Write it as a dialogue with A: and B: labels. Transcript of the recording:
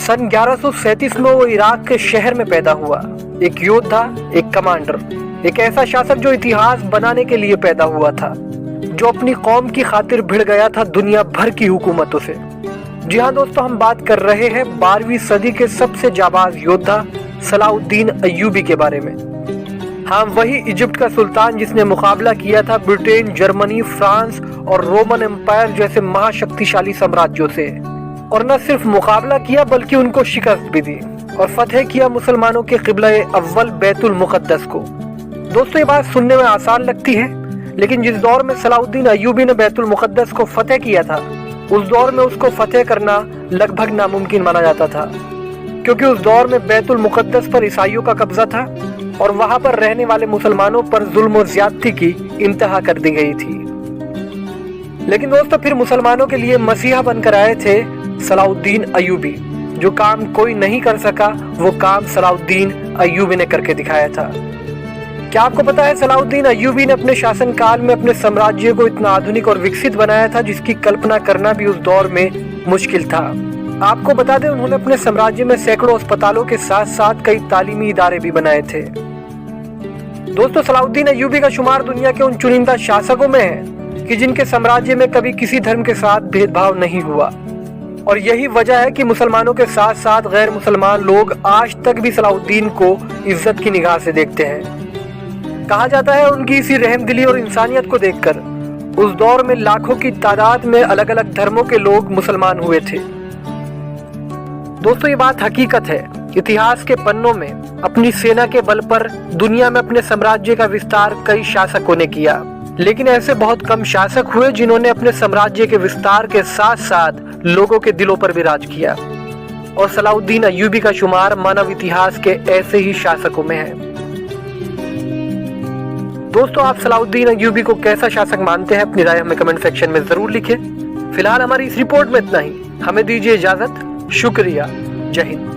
A: सन 1137 में वो इराक के शहर में पैदा हुआ। एक योद्धा, एक कमांडर, एक ऐसा शासक जो इतिहास बनाने के लिए पैदा हुआ था, जो अपनी कौम की खातिर भिड़ गया था दुनिया भर की हुकूमतों से। जी हाँ दोस्तों, हम बात कर रहे हैं 12वीं सदी के सबसे जाबाज योद्धा सलाउद्दीन अय्यूबी के बारे में। हाँ, वही इजिप्ट का सुल्तान जिसने मुकाबला किया था ब्रिटेन, जर्मनी, फ्रांस और रोमन एम्पायर जैसे महाशक्तिशाली साम्राज्यों से। और न सिर्फ मुकाबला किया बल्कि उनको शिकस्त भी दी और फतेह किया मुसलमानों के क़िबला अव्वल बैतुल मुक़द्दस को। दोस्तों, ये बात सुनने में आसान लगती है, लेकिन जिस दौर में सलाउद्दीन अय्यूबी ने बैतुल मुक़द्दस को फतेह किया था, उस दौर में उसको फतेह करना लगभग नामुमकिन माना जाता था, क्योंकि उस दौर में बैतुल मुक़द्दस पर ईसाइयों का कब्जा था और वहां पर रहने वाले मुसलमानों पर जुल्म और ज्यादती की इंतहा कर दी गई थी। लेकिन दोस्तों, फिर मुसलमानों के लिए मसीहा बनकर आए थे सलाउद्दीन अय्यूबी। जो काम कोई नहीं कर सका, वो काम सलाउद्दीन अय्यूबी ने करके दिखाया था। क्या आपको पता है, सलाउद्दीन अय्यूबी ने अपने शासनकाल में अपने साम्राज्य को इतना आधुनिक और विकसित बनाया था जिसकी कल्पना करना भी उस दौर में मुश्किल था। आपको बता दें, उन्होंने अपने साम्राज्य में सैकड़ों अस्पतालों के साथ साथ कई तालीमी इदारे भी बनाए थे। दोस्तों, सलाउद्दीन अय्यूबी का शुमार दुनिया के उन चुनिंदा शासकों में है कि जिनके साम्राज्य में कभी किसी धर्म के साथ भेदभाव नहीं हुआ। और यही वजह है कि मुसलमानों के साथ साथ गैर मुसलमान लोग आज तक भी सलाउद्दीन को इज्जत की निगाह से देखते हैं। कहा जाता है, उनकी इसी रहमदिली और इंसानियत को देखकर उस दौर में लाखों की तादाद में अलग अलग धर्मों के लोग मुसलमान हुए थे। दोस्तों, ये बात हकीकत है। इतिहास के पन्नों में अपनी सेना के बल पर दुनिया में अपने साम्राज्य का विस्तार कई शासकों ने किया, लेकिन ऐसे बहुत कम शासक हुए जिन्होंने अपने साम्राज्य के विस्तार के साथ साथ लोगों के दिलों पर भी राज किया। और सलाउद्दीन अय्यूबी का शुमार मानव इतिहास के ऐसे ही शासकों में है। दोस्तों, आप सलाउद्दीन अय्यूबी को कैसा शासक मानते हैं? अपनी राय हमें कमेंट सेक्शन में जरूर लिखें। फिलहाल हमारी इस रिपोर्ट में इतना ही। हमें दीजिए इजाजत। शुक्रिया। जय हिंद।